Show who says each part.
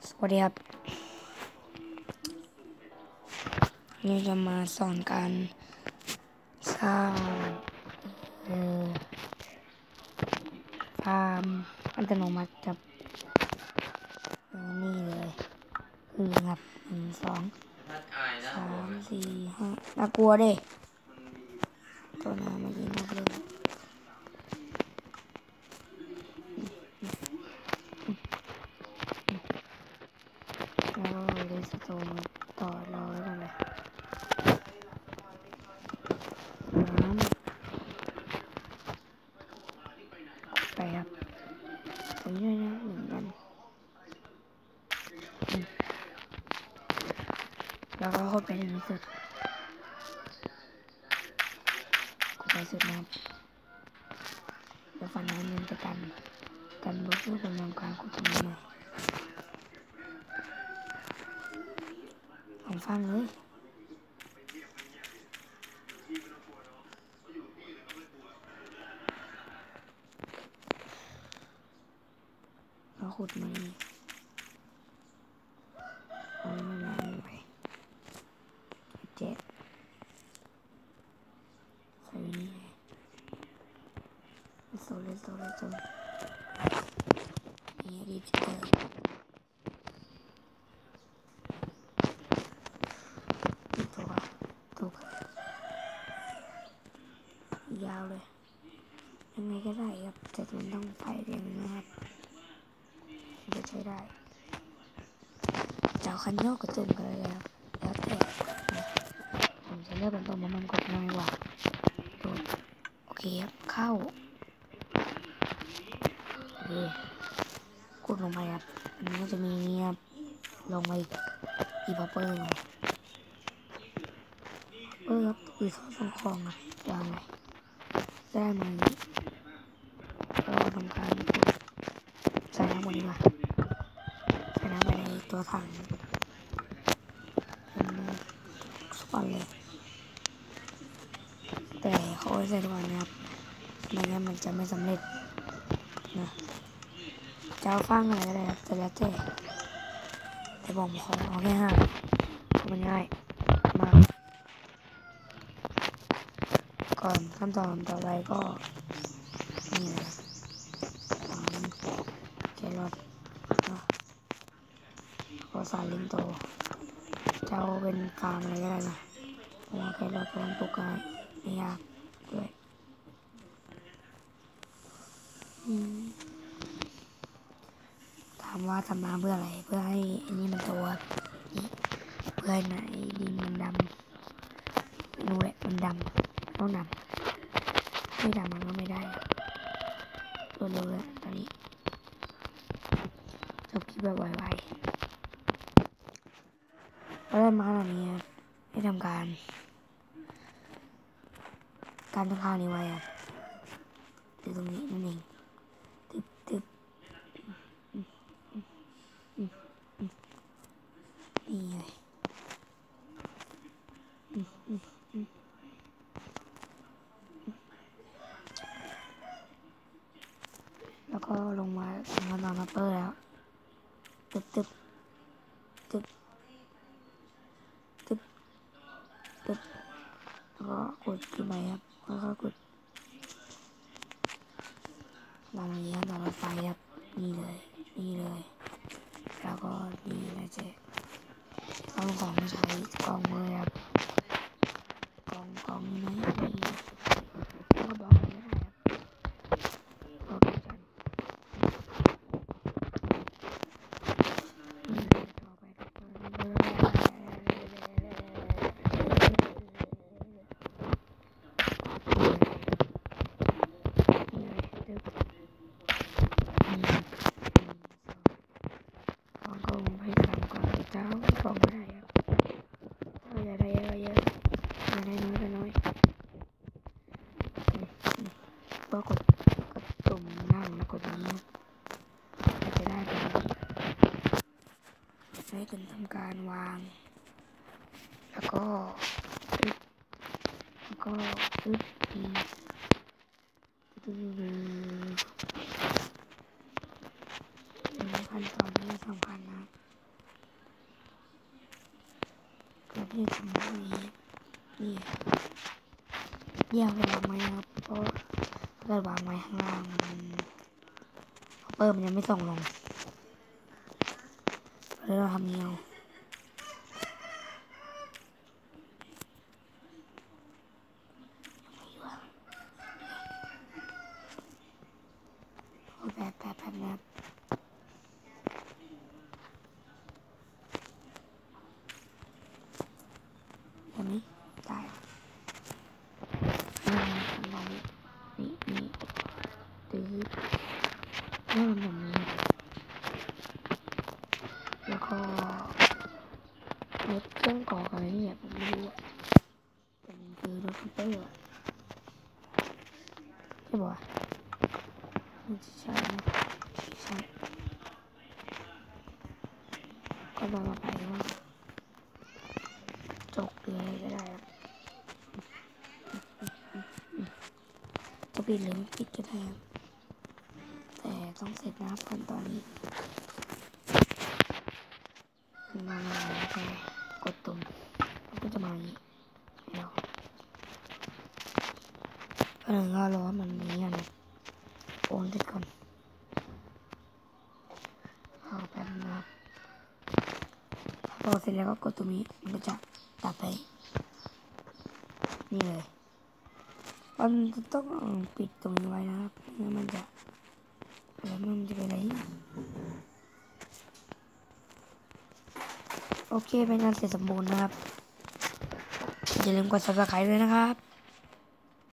Speaker 1: สวัสดีครับนี่จะมาสอนการสร้างฟาร์มอัตโนมัติครับนี่เลยครับ1 2 3 4 5น่ากลัวเด้ตัวน้ำเมื่อกี้น่ากลัวแล้วก็เลยสโตนต่อรอไว้ก่อนเลยน้ำไปครับตรงนี้นะเหมือนกันแล้วก็เข้าไปในสุดกดไปสุดนะครับแล้วฝั่งนั้นมันจะกันบล็อกเพื่อกำลังการกดตรงนี้หน่อยฟังเลยแล้วขุดมาอีกเอามันมาไป7ใส่นี่โซเลนี่รีบเจอตัวยาวเลยยังไงก็ได้ครับแต่มันต้องไฟแรงนะครับจะใช้ได้จะเอาคันโยกกระจุ่มกันเลยครับแล้วแต่ผมจะเลือกเป็นตัวมันกดน้อยกว่าโอเคครับเข้าโอเคกดลงไปครับอันนี้ก็จะมีครับลงไปอีพอปเปอร์ครับคือส่งของครับวางเลยได้มาเราทำการใส่น้ำหมดดีกว่าใส่น้ำไปในตัวถังสปอนเลยแต่เขาใส่ทุกวันนะครับไม่งั้นมันจะไม่สำเร็จนะจะเอาฟังอะไรก็ได้ครับแต่แล้วแต่ผมขอเอาแค่5เพราะมันง่ายมากก่อนขั้นตอนต่อไปก็นี่เลยแครอทก็สาลิงโตจะเอาเป็นฟาร์มอะไรก็ได้นะเพราะว่าแครอทมันปลูกง่ายไม่ยากด้วยถามว่าทำน้ำเพื่ออะไรเพื่อให้อันนี้มันโตนี่เพื่อให้ไหนดินมันดำนูแหละมันดำต้องดำไม่ดำมันก็ไม่ได้ตัวเร็วเลยตอนนี้จบคลิปแบบไวๆแล้วมาตอนนี้ให้ทำการตั้งค่านี้ไว้ครับอยู่ตรงนี้นั่นเองตึ๊บนี่เลยแล้วก็ลงมาทำงานมาเปอร์แล้วตึ๊บแล้วก็กดขึ้นไปครับแล้วก็กดตามนี้ครับตามรถไฟครับนี่เลยแล้วก็นี่นะเจ๊ต้องของใช้กล่องเลยครับกล่องนี้นะนี่แล้วก็บอกเลยได้ครับบอกกันต่อไปกล่องไม่ได้ครับถ้าอยากได้เยอะอยากได้น้อยก็น้อยก็กดตุ่มนั่งแล้วกดตรงนี้จะได้เป็นให้ถึงทำการวางแล้วก็ปึ๊บขั้นตอนนี้สำคัญนะ ที่ทำแบบนี้นี่แยกวางไว้นะครับเพราะถ้าเกิดวางไว้ข้างล่างมันเปิดมันยังไม่ส่งลงเลยเราทำเงี้ยแบบนะแบบนี้ได้ทำแบบนี้นี่ตื้อนี่มันแบบนี้แล้วก็รถเครื่องก่ออะไรเนี่ยผมไม่รู้เป็นคือรถคัมเปอร์ใช่ป่ะไม่ใช่นะใช่ก็ลองมาไปว่าจกหรืออะไรก็ได้ครับจะปิดหรือไม่ปิดก็ได้ครับแต่ต้องเสร็จนะครับขั้นตอนนี้มาแล้วก็กดตุ่มมันก็จะมาอย่างนี้แล้วก็เลยรอมันมีอะไรโอนเสร็จก่อนเอาแป๊บนะครับพอเสร็จแล้วก็กดตรงนี้มันก็จะตัดไปนี่เลยมันจะต้องปิดตรงนี้ไว้นะครับแล้วมันจะเป็นอะไรโอเคเป็นงานเสร็จสมบูรณ์นะครับอย่าลืมกด subscribe ด้วยนะครับ